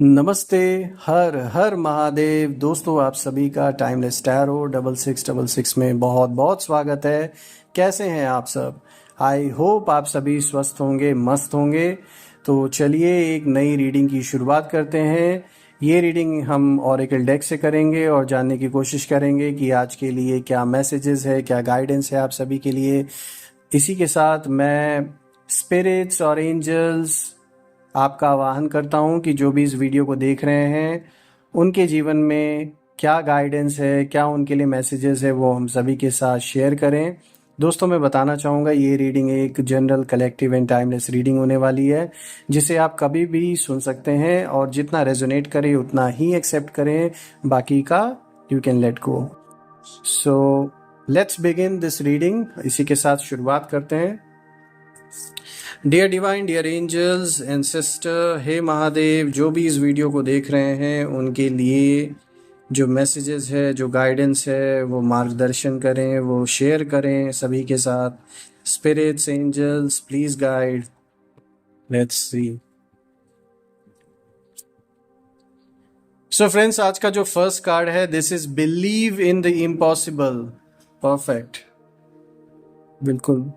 नमस्ते। हर हर महादेव दोस्तों, आप सभी का टाइमलेस टैरो 6666 में बहुत बहुत स्वागत है। कैसे हैं आप सब? आई होप आप सभी स्वस्थ होंगे, मस्त होंगे। तो चलिए एक नई रीडिंग की शुरुआत करते हैं। ये रीडिंग हम ऑरेकल डेक से करेंगे और जानने की कोशिश करेंगे कि आज के लिए क्या मैसेजेस है, क्या गाइडेंस है आप सभी के लिए। इसी के साथ मैं स्पिरिट्स और एंजल्स आपका आवाहन करता हूं कि जो भी इस वीडियो को देख रहे हैं उनके जीवन में क्या गाइडेंस है, क्या उनके लिए मैसेजेस है, वो हम सभी के साथ शेयर करें। दोस्तों, मैं बताना चाहूँगा ये रीडिंग एक general collective and timeless reading होने वाली है, जिसे आप कभी भी सुन सकते हैं और जितना रेजोनेट करे उतना ही एक्सेप्ट करें, बाकी का you can let go. So let's begin this reading. इसी के साथ शुरुआत करते हैं। Dear divine, dear angels and sister, हे महादेव, जो भी इस वीडियो को देख रहे हैं उनके लिए जो मैसेजेस है, जो गाइडेंस है, वो मार्गदर्शन करें, वो शेयर करें सभी के साथ। Spirits, angels, please guide. Let's see. So friends, आज का जो फर्स्ट कार्ड है, this is believe in the impossible. Perfect, बिल्कुल।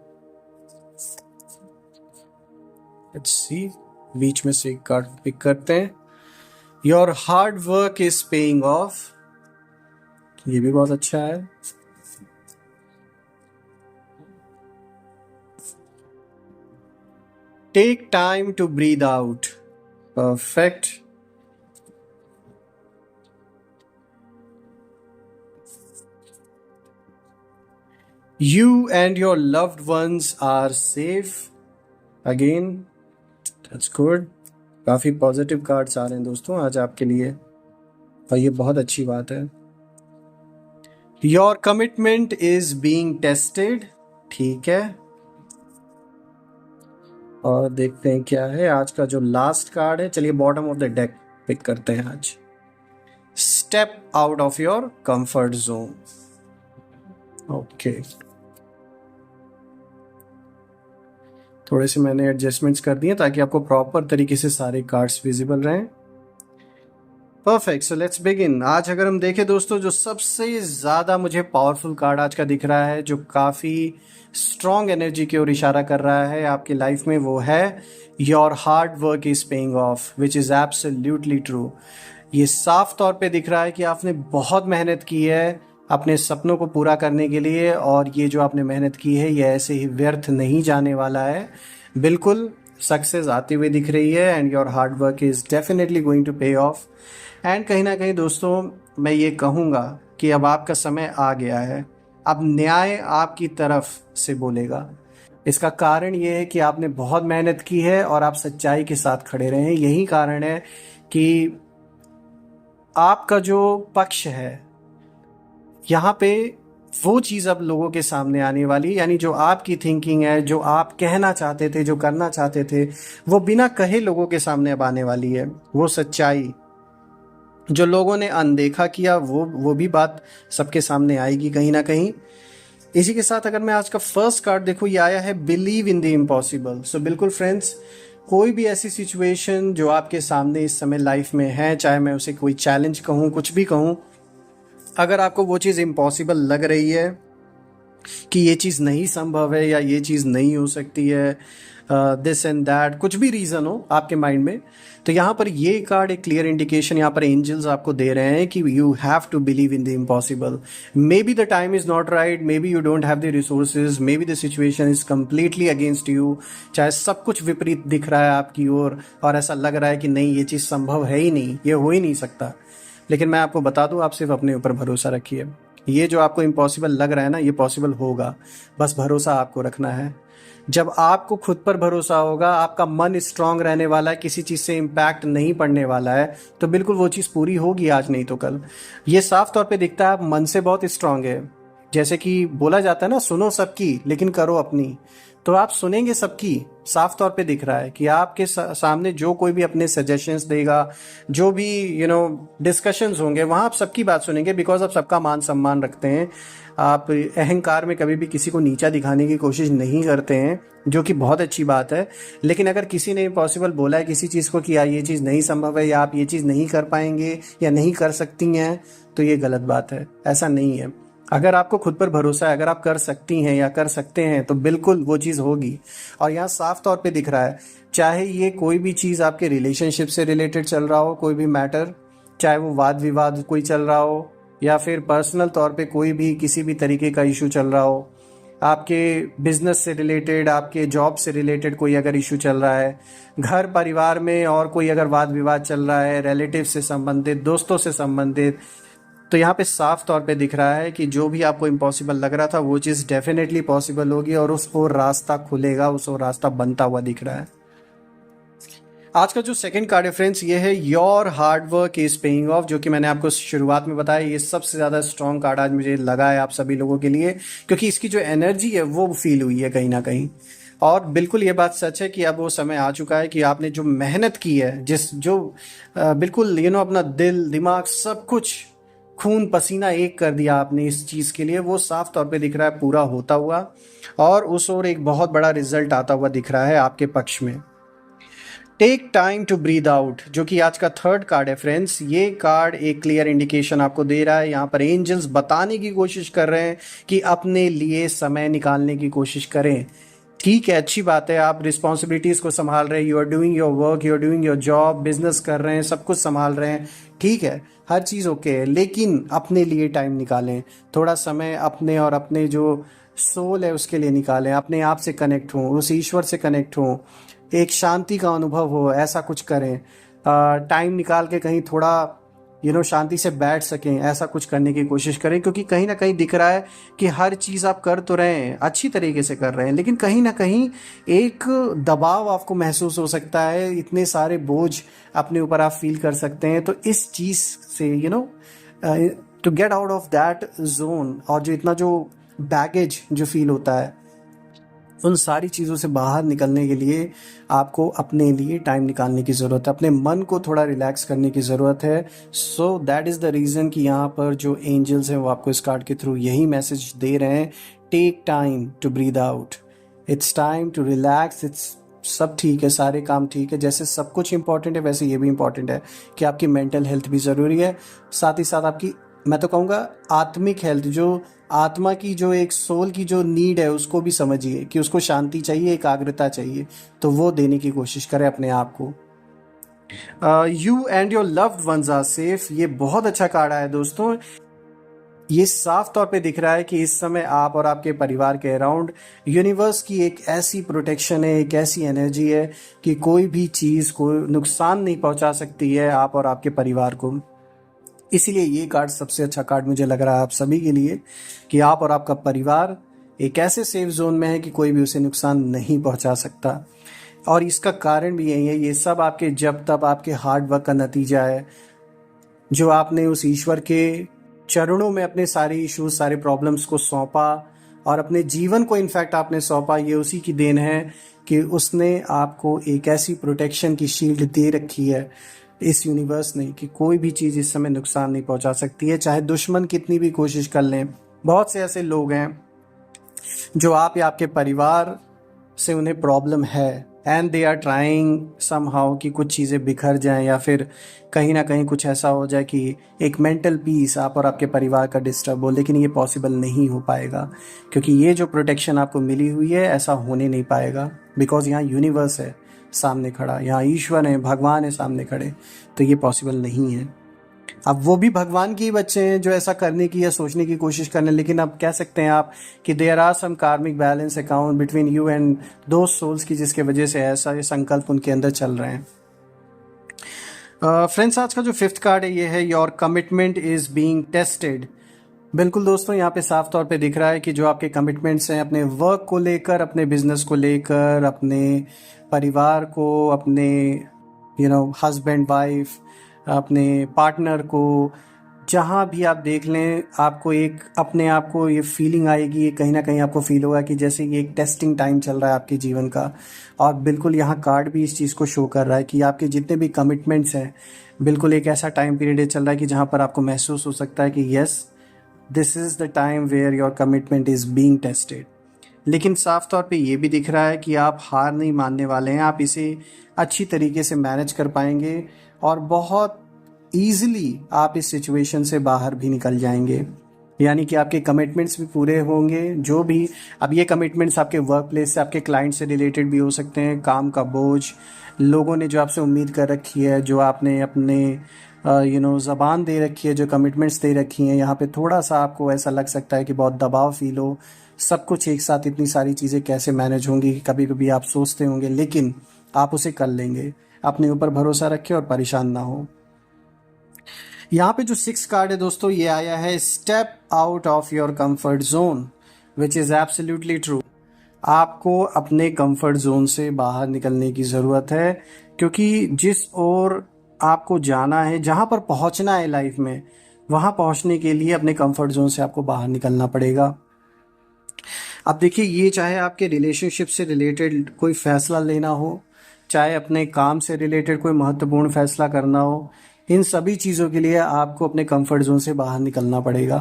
लेट्स सी, बीच में से एक कार्ड पिक करते हैं। Your hard work is paying off. ये भी बहुत अच्छा है। Take time to breathe out. Perfect. You and your loved ones are safe. Again, that's good. काफी पॉजिटिव कार्ड्स आ रहे हैं दोस्तों आज आपके लिए, और ये बहुत अच्छी बात है। Your commitment is being tested. ठीक है, और देखते हैं क्या है आज का जो लास्ट कार्ड है। चलिए bottom of the deck pick करते हैं आज। Step out of your comfort zone. Okay, थोड़े से मैंने एडजस्टमेंट्स कर दिए ताकि आपको प्रॉपर तरीके से सारे कार्ड्स विजिबल रहें। Perfect, so let's begin. आज अगर हम देखें दोस्तों, जो सबसे ज़्यादा मुझे पावरफुल कार्ड आज का दिख रहा है, जो काफ़ी स्ट्रॉन्ग एनर्जी की ओर इशारा कर रहा है आपकी लाइफ में, वो है your hard work is paying of, which is absolutely true. ये साफ तौर पे दिख रहा है कि आपने बहुत मेहनत की है अपने सपनों को पूरा करने के लिए, और ये जो आपने मेहनत की है ये ऐसे ही व्यर्थ नहीं जाने वाला है। बिल्कुल सक्सेस आती हुई दिख रही है, and your hard work is definitely going to pay off. And कहीं ना कहीं दोस्तों, मैं ये कहूँगा कि अब आपका समय आ गया है। अब न्याय आपकी तरफ से बोलेगा। इसका कारण ये है कि आपने बहुत मेहनत की है और आप सच्चाई के साथ खड़े रहे हैं। यही कारण है कि आपका जो पक्ष है यहाँ पे, वो चीज़ अब लोगों के सामने आने वाली, यानी जो आपकी थिंकिंग है, जो आप कहना चाहते थे, जो करना चाहते थे, वो बिना कहे लोगों के सामने अब आने वाली है। वो सच्चाई जो लोगों ने अनदेखा किया, वो भी बात सबके सामने आएगी कहीं ना कहीं। इसी के साथ अगर मैं आज का फर्स्ट कार्ड देखूँ, ये आया है बिलीव इन द इम्पॉसिबल। सो बिल्कुल फ्रेंड्स, कोई भी ऐसी सिचुएशन जो आपके सामने इस समय लाइफ में है, चाहे मैं उसे कोई चैलेंज कहूँ, कुछ भी कहूँ, अगर आपको वो चीज़ इम्पॉसिबल लग रही है कि ये चीज़ नहीं संभव है या ये चीज़ नहीं हो सकती है, दिस एंड दैट, कुछ भी रीज़न हो आपके माइंड में, तो यहाँ पर ये कार्ड एक क्लियर इंडिकेशन यहाँ पर एंजल्स आपको दे रहे हैं कि you have to believe in the impossible. Maybe the time is not right, maybe you don't have the resources, maybe the situation is completely against you, चाहे सब कुछ विपरीत दिख रहा है आपकी ओर और ऐसा लग रहा है कि नहीं, ये चीज़ संभव है ही नहीं, ये हो ही नहीं सकता। लेकिन मैं आपको बता दूं, आप सिर्फ अपने ऊपर भरोसा रखिए। ये जो आपको इम्पॉसिबल लग रहा है ना, ये पॉसिबल होगा। बस भरोसा आपको रखना है। जब आपको खुद पर भरोसा होगा, आपका मन स्ट्रांग रहने वाला है, किसी चीज़ से इम्पैक्ट नहीं पड़ने वाला है, तो बिल्कुल वो चीज़ पूरी होगी, आज नहीं तो कल। ये साफ तौर पे दिखता है आप मन से बहुत स्ट्रांग है, जैसे कि बोला जाता है ना, सुनो सबकी लेकिन करो अपनी। तो आप सुनेंगे सबकी, साफ तौर पे दिख रहा है कि आपके सामने जो कोई भी अपने सजेशंस देगा, जो भी डिस्कशंस होंगे, वहाँ आप सबकी बात सुनेंगे, बिकॉज आप सबका मान सम्मान रखते हैं। आप अहंकार में कभी भी किसी को नीचा दिखाने की कोशिश नहीं करते हैं, जो कि बहुत अच्छी बात है। लेकिन अगर किसी ने इम्पॉसिबल बोला है किसी चीज़ को कि यार ये चीज़ नहीं संभव है, या आप ये चीज़ नहीं कर पाएंगे या नहीं कर सकती हैं, तो ये गलत बात है, ऐसा नहीं है। अगर आपको खुद पर भरोसा है, अगर आप कर सकती हैं या कर सकते हैं, तो बिल्कुल वो चीज़ होगी। और यहाँ साफ तौर पे दिख रहा है, चाहे ये कोई भी चीज़ आपके रिलेशनशिप से रिलेटेड चल रहा हो, कोई भी मैटर, चाहे वो वाद विवाद कोई चल रहा हो, या फिर पर्सनल तौर पे कोई भी किसी भी तरीके का इशू चल रहा हो, आपके बिजनेस से रिलेटेड, आपके जॉब से रिलेटेड कोई अगर इशू चल रहा है, घर परिवार में और कोई अगर वाद विवाद चल रहा है, रिलेटिव से संबंधित, दोस्तों से संबंधित, तो यहाँ पे साफ तौर पे दिख रहा है कि जो भी आपको इम्पॉसिबल लग रहा था वो चीज़ डेफिनेटली पॉसिबल होगी, और उस और रास्ता खुलेगा, उस और रास्ता बनता हुआ दिख रहा है। आज का जो सेकंड कार्ड है फ्रेंड्स, ये है your hard work is paying of, जो कि मैंने आपको शुरुआत में बताया, ये सबसे ज़्यादा स्ट्रॉन्ग कार्ड आज मुझे लगा है आप सभी लोगों के लिए, क्योंकि इसकी जो एनर्जी है वो फील हुई है कहीं ना कहीं। और बिल्कुल ये बात सच है कि अब वो समय आ चुका है कि आपने जो मेहनत की है, बिल्कुल अपना दिल दिमाग सब कुछ, खून पसीना एक कर दिया आपने इस चीज़ के लिए, वो साफ तौर पे दिख रहा है पूरा होता हुआ, और उस ओर एक बहुत बड़ा रिजल्ट आता हुआ दिख रहा है आपके पक्ष में। Take time to breathe out, जो कि आज का थर्ड कार्ड है फ्रेंड्स, ये कार्ड एक क्लियर इंडिकेशन आपको दे रहा है। यहाँ पर एंजल्स बताने की कोशिश कर रहे हैं कि अपने लिए समय निकालने की कोशिश करें। ठीक है, अच्छी बात है, आप रिस्पॉन्सिबिलिटीज़ को संभाल रहे हैं, you are doing your work, you are doing your job, business कर रहे हैं, सब कुछ संभाल रहे हैं, ठीक है, हर चीज़ ओके है, लेकिन अपने लिए टाइम निकालें, थोड़ा समय अपने और अपने जो सोल है उसके लिए निकालें, अपने आप से कनेक्ट हों, उस ईश्वर से कनेक्ट हों, एक शांति का अनुभव हो, ऐसा कुछ करें। टाइम निकाल के कहीं थोड़ा शांति से बैठ सकें, ऐसा कुछ करने की कोशिश करें, क्योंकि कहीं ना कहीं दिख रहा है कि हर चीज़ आप कर तो रहे हैं, अच्छी तरीके से कर रहे हैं, लेकिन कहीं ना कहीं एक दबाव आपको महसूस हो सकता है, इतने सारे बोझ अपने ऊपर आप फील कर सकते हैं। तो इस चीज़ से to get out of that zone, और जो इतना जो बैगेज जो फील होता है, उन सारी चीज़ों से बाहर निकलने के लिए आपको अपने लिए टाइम निकालने की ज़रूरत है, अपने मन को थोड़ा रिलैक्स करने की ज़रूरत है। So that is the reason कि यहाँ पर जो एंजल्स हैं वो आपको इस कार्ड के थ्रू यही मैसेज दे रहे हैं, take time to breathe out, it's time to relax, it's सब ठीक है, सारे काम ठीक है, जैसे सब कुछ इंपॉर्टेंट है वैसे ये भी इंपॉर्टेंट है कि आपकी मेंटल हेल्थ भी ज़रूरी है, साथ ही साथ आपकी, मैं तो कहूँगा, आत्मिक हेल्थ, जो आत्मा की जो एक सोल की जो नीड है उसको भी समझिए कि उसको शांति चाहिए, एकाग्रता चाहिए, तो वो देने की कोशिश करें अपने आप को। You and your loved ones are safe, ये बहुत अच्छा कार्ड आया दोस्तों। ये साफ तौर पे दिख रहा है कि इस समय आप और आपके परिवार के अराउंड यूनिवर्स की एक ऐसी प्रोटेक्शन है, एक ऐसी एनर्जी है कि कोई भी चीज़ को नुकसान नहीं पहुंचा सकती है आप और आपके परिवार को। इसीलिए ये कार्ड सबसे अच्छा कार्ड मुझे लग रहा है आप सभी के लिए, कि आप और आपका परिवार एक ऐसे सेफ जोन में है कि कोई भी उसे नुकसान नहीं पहुंचा सकता। और इसका कारण भी यही है, ये सब आपके जब तब आपके हार्ड वर्क का नतीजा है, जो आपने उस ईश्वर के चरणों में अपने सारे इश्यूज, सारे प्रॉब्लम्स को सौंपा, और अपने जीवन को इनफैक्ट आपने सौंपा, ये उसी की देन है कि उसने आपको एक ऐसी प्रोटेक्शन की शील्ड दे रखी है इस यूनिवर्स ने, कि कोई भी चीज़ इस समय नुकसान नहीं पहुंचा सकती है, चाहे दुश्मन कितनी भी कोशिश कर लें। बहुत से ऐसे लोग हैं जो आप या आपके परिवार से उन्हें प्रॉब्लम है, and they are trying somehow कि कुछ चीज़ें बिखर जाएं, या फिर कहीं ना कहीं कुछ ऐसा हो जाए कि एक मेंटल पीस आप और आपके परिवार का डिस्टर्ब हो, लेकिन ये पॉसिबल नहीं हो पाएगा, क्योंकि ये जो प्रोटेक्शन आपको मिली हुई है ऐसा होने नहीं पाएगा, बिकॉज यहाँ यूनिवर्स है सामने खड़ा, यहाँ ईश्वर है, भगवान है सामने खड़े, तो ये पॉसिबल नहीं है। अब वो भी भगवान के ही बच्चे हैं जो ऐसा करने की या सोचने की कोशिश करने, लेकिन अब कह सकते हैं आप कि देयर आर सम कार्मिक balance account between you and दो सोल्स की, जिसके वजह से ऐसा ये संकल्प उनके अंदर चल रहे हैं। फ्रेंड्स, आज का जो फिफ्थ कार्ड है ये है your commitment is being tested. बिल्कुल दोस्तों, यहाँ पे साफ तौर पे दिख रहा है कि जो आपके कमिटमेंट्स हैं अपने वर्क को लेकर, अपने बिजनेस को लेकर, अपने परिवार को, अपने हस्बैंड वाइफ, अपने पार्टनर को, जहाँ भी आप देख लें, आपको एक अपने आप को ये फीलिंग आएगी, ये कहीं ना कहीं आपको फील होगा कि जैसे ये एक टेस्टिंग टाइम चल रहा है आपके जीवन का। और बिल्कुल यहाँ कार्ड भी इस चीज़ को शो कर रहा है कि आपके जितने भी कमिटमेंट्स हैं, बिल्कुल एक ऐसा टाइम पीरियड चल रहा है कि जहाँ पर आपको महसूस हो सकता है कि yes, this is the time where your commitment is being tested. लेकिन साफ तौर पे ये भी दिख रहा है कि आप हार नहीं मानने वाले हैं, आप इसे अच्छी तरीके से मैनेज कर पाएंगे और बहुत ईजिली आप इस सिचुएशन से बाहर भी निकल जाएंगे। यानी कि आपके कमिटमेंट्स भी पूरे होंगे, जो भी अब ये कमिटमेंट्स आपके वर्क प्लेस से, आपके क्लाइंट से रिलेटेड भी हो सकते हैं, काम का बोझ, लोगों ने जो आपसे उम्मीद कर रखी है, जो आपने अपने ज़बान दे रखी है, जो कमिटमेंट्स दे रखी हैं, यहाँ पे थोड़ा सा आपको ऐसा लग सकता है कि बहुत दबाव फील हो। सब कुछ एक साथ इतनी सारी चीज़ें कैसे मैनेज होंगी, कभी कभी आप सोचते होंगे, लेकिन आप उसे कर लेंगे। अपने ऊपर भरोसा रखें और परेशान ना हो। यहाँ पे जो 6 कार्ड है दोस्तों, ये आया है step out of your comfort zone, which is absolutely true. आपको अपने कंफर्ट जोन से बाहर निकलने की ज़रूरत है, क्योंकि जिस ओर आपको जाना है, जहाँ पर पहुँचना है लाइफ में, वहाँ पहुँचने के लिए अपने कंफर्ट जोन से आपको बाहर निकलना पड़ेगा। अब देखिए, ये चाहे आपके रिलेशनशिप से रिलेटेड कोई फैसला लेना हो, चाहे अपने काम से रिलेटेड कोई महत्वपूर्ण फैसला करना हो, इन सभी चीज़ों के लिए आपको अपने कंफर्ट जोन से बाहर निकलना पड़ेगा,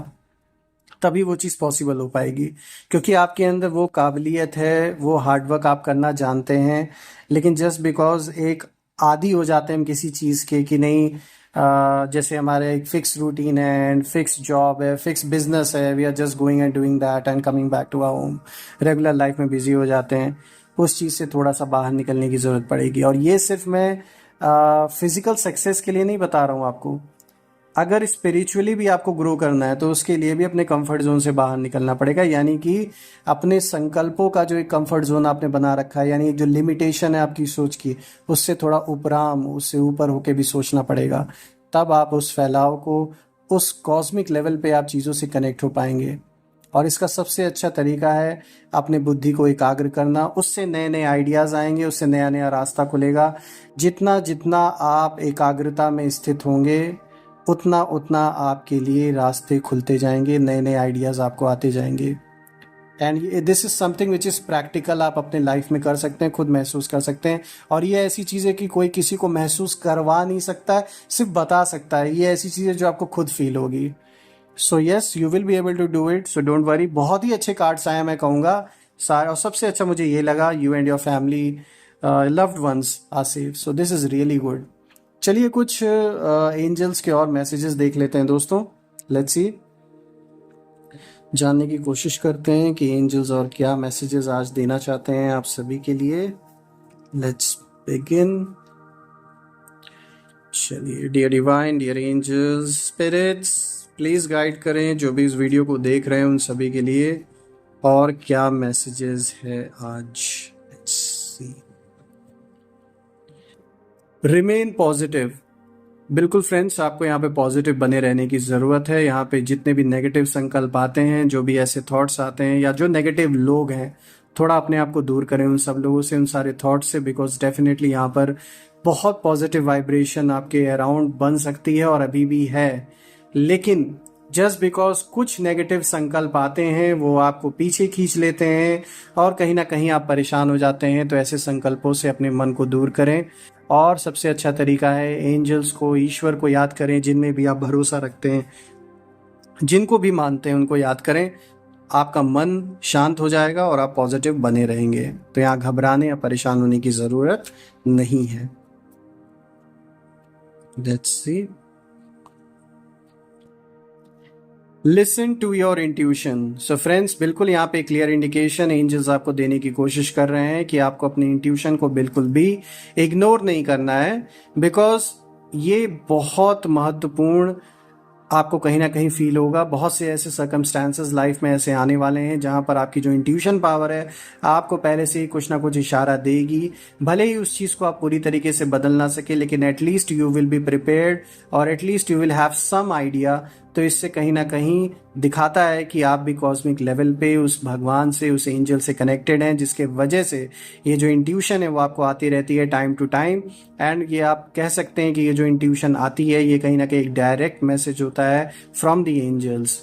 तभी वो चीज़ पॉसिबल हो पाएगी। क्योंकि आपके अंदर वो काबिलियत है, वो हार्डवर्क आप करना जानते हैं, लेकिन जस्ट बिकॉज एक आदी हो जाते हैं हम किसी चीज़ के कि नहीं, जैसे हमारे एक फिक्स रूटीन है एंड फिक्स जॉब है, फिक्स बिजनेस है, we are just going and doing that and coming back to our home, regular life में बिजी हो जाते हैं। उस चीज़ से थोड़ा सा बाहर निकलने की ज़रूरत पड़ेगी। और ये सिर्फ मैं फिजिकल सक्सेस के लिए नहीं बता रहा हूँ आपको, अगर स्पिरिचुअली भी आपको ग्रो करना है तो उसके लिए भी अपने कंफर्ट जोन से बाहर निकलना पड़ेगा। यानी कि अपने संकल्पों का जो एक कंफर्ट जोन आपने बना रखा है, यानी जो लिमिटेशन है आपकी सोच की, उससे थोड़ा उपराम, उससे ऊपर होके भी सोचना पड़ेगा। तब आप उस फैलाव को, उस कॉस्मिक लेवल पे आप चीज़ों से कनेक्ट हो पाएंगे। और इसका सबसे अच्छा तरीका है अपने बुद्धि को एकाग्र करना। उससे नए नए आइडियाज़ आएंगे, उससे नया नया रास्ता खुलेगा। जितना जितना आप एकाग्रता में स्थित होंगे, उतना उतना आपके लिए रास्ते खुलते जाएंगे, नए नए आइडियाज़ आपको आते जाएंगे। And this is something which is practical, आप अपने लाइफ में कर सकते हैं, खुद महसूस कर सकते हैं। और ये ऐसी चीज़ है कि कोई किसी को महसूस करवा नहीं सकता है, सिर्फ बता सकता है। ये ऐसी चीज़ है जो आपको खुद फील होगी। So yes, you will be able to do it, so don't worry. बहुत ही अच्छे कार्ड्स आए, मैं कहूँगा सारे। और सबसे अच्छा मुझे ये लगा, you and your family loved ones are safe, so this is really good. चलिए कुछ एंजल्स के और मैसेजेस देख लेते हैं दोस्तों। लेट्स सी, जानने की कोशिश करते हैं कि एंजल्स और क्या मैसेजेस आज देना चाहते हैं आप सभी के लिए। Let's begin. चलिए, dear divine, dear angels, spirits, please guide करें जो भी इस वीडियो को देख रहे हैं उन सभी के लिए, और क्या मैसेजेस है आज। Let's see. Remain positive. बिल्कुल फ्रेंड्स, आपको यहाँ पे पॉजिटिव बने रहने की ज़रूरत है। यहाँ पे जितने भी नेगेटिव संकल्प आते हैं, जो भी ऐसे थॉट्स आते हैं, या जो नेगेटिव लोग हैं, थोड़ा अपने आप को दूर करें उन सब लोगों से, उन सारे थॉट्स से, बिकॉज डेफिनेटली यहाँ पर बहुत पॉजिटिव वाइब्रेशन आपके अराउंड बन सकती है और अभी भी है। लेकिन जस्ट बिकॉज कुछ नेगेटिव संकल्प आते हैं, वो आपको पीछे खींच लेते हैं और कहीं ना कहीं आप परेशान हो जाते हैं। तो ऐसे संकल्पों से अपने मन को दूर करें। और सबसे अच्छा तरीका है, एंजल्स को, ईश्वर को याद करें, जिनमें भी आप भरोसा रखते हैं, जिनको भी मानते हैं, उनको याद करें। आपका मन शांत हो जाएगा और आप पॉजिटिव बने रहेंगे। तो यहाँ घबराने या परेशान होने की ज़रूरत नहीं है। Let's see. Listen to your intuition. So friends, बिल्कुल यहाँ पे क्लियर इंडिकेशन एंजल्स आपको देने की कोशिश कर रहे हैं कि आपको अपनी इंट्यूशन को बिल्कुल भी इग्नोर नहीं करना है, बिकॉज ये बहुत महत्वपूर्ण आपको कहीं ना कहीं फील होगा। बहुत से ऐसे सर्कमस्टांसेस लाइफ में ऐसे आने वाले हैं जहां पर आपकी जो इंट्यूशन पावर है आपको पहले से ही कुछ ना कुछ इशारा देगी। भले ही उस चीज़ को आप पूरी तरीके से बदल ना सके, लेकिन at least you will be prepared और at least you will have some idea तो इससे कहीं ना कहीं दिखाता है कि आप भी कॉस्मिक लेवल पे उस भगवान से, उस एंजल से कनेक्टेड हैं, जिसके वजह से ये जो इंट्यूशन है वो आपको आती रहती है टाइम टू टाइम। एंड ये आप कह सकते हैं कि ये जो इंट्यूशन आती है ये कहीं ना कहीं एक डायरेक्ट मैसेज होता है फ्रॉम द एंजल्स।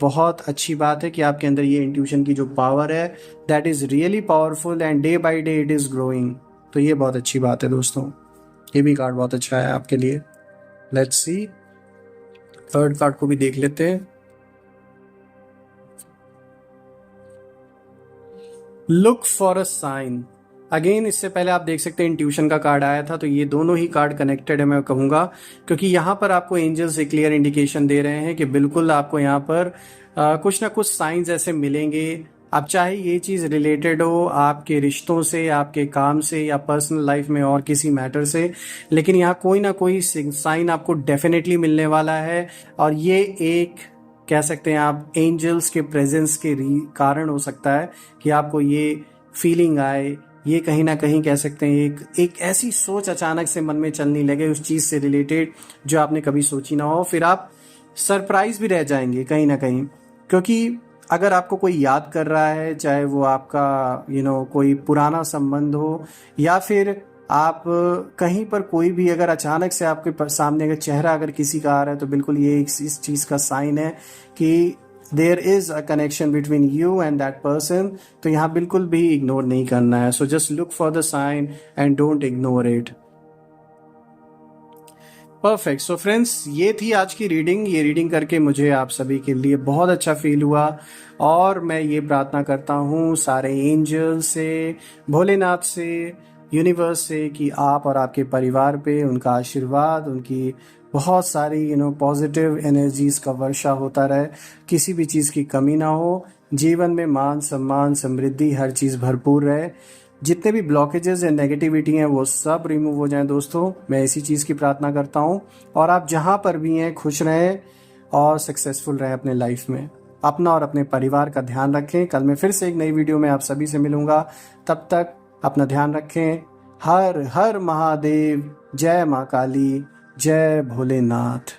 बहुत अच्छी बात है कि आपके अंदर ये इंट्यूशन की जो पावर है that is really powerful and day by day it is growing. तो ये बहुत अच्छी बात है दोस्तों, ये भी कार्ड बहुत अच्छा है आपके लिए। लेट्स सी, थर्ड कार्ड को भी देख लेते हैं। Look for a sign. Again इससे पहले आप देख सकते हैं इंट्यूशन का कार्ड आया था, तो ये दोनों ही कार्ड कनेक्टेड है मैं कहूँगा, क्योंकि यहाँ पर आपको एंजल्स एक क्लियर इंडिकेशन दे रहे हैं कि बिल्कुल आपको यहाँ पर कुछ ना कुछ साइंस ऐसे मिलेंगे। अब चाहे ये चीज़ रिलेटेड हो आपके रिश्तों से, आपके काम से, या पर्सनल लाइफ में और किसी मैटर से, लेकिन यहाँ कोई ना कोई साइन आपको डेफिनेटली मिलने वाला है। और ये एक कह सकते हैं आप एंजल्स के प्रेजेंस के कारण हो सकता है कि आपको ये फीलिंग आए, ये कहीं ना कहीं कह सकते हैं एक ऐसी सोच अचानक से मन में चलने लगे उस चीज़ से रिलेटेड जो आपने कभी सोची ना हो, फिर आप सरप्राइज भी रह जाएंगे कहीं ना कहीं। क्योंकि अगर आपको कोई याद कर रहा है, चाहे वो आपका कोई पुराना संबंध हो, या फिर आप कहीं पर कोई भी अगर अचानक से आपके सामने अगर चेहरा अगर किसी का आ रहा है, तो बिल्कुल ये इस चीज़ का साइन है कि there is a connection between you and that person. तो यहाँ बिल्कुल भी इग्नोर नहीं करना है। So just look for the sign and don't ignore it. Perfect. So friends, ये थी आज की रीडिंग। ये रीडिंग करके मुझे आप सभी के लिए बहुत अच्छा फील हुआ, और मैं ये प्रार्थना करता हूँ सारे एंजल से, भोलेनाथ से, यूनिवर्स से कि आप और आपके परिवार पे उनका आशीर्वाद, उनकी बहुत सारी पॉजिटिव एनर्जीज का वर्षा होता रहे, किसी भी चीज़ की कमी ना हो, जीवन में मान सम्मान समृद्धि हर चीज़ भरपूर रहे, जितने भी ब्लॉकेजेस या नेगेटिविटी हैं वो सब रिमूव हो जाएं। दोस्तों, मैं इसी चीज़ की प्रार्थना करता हूँ। और आप जहाँ पर भी हैं खुश रहें और सक्सेसफुल रहें अपने लाइफ में। अपना और अपने परिवार का ध्यान रखें। कल मैं फिर से एक नई वीडियो में आप सभी से मिलूंगा। तब तक अपना ध्यान रखें। हर हर महादेव, जय माँ काली, जय भोलेनाथ।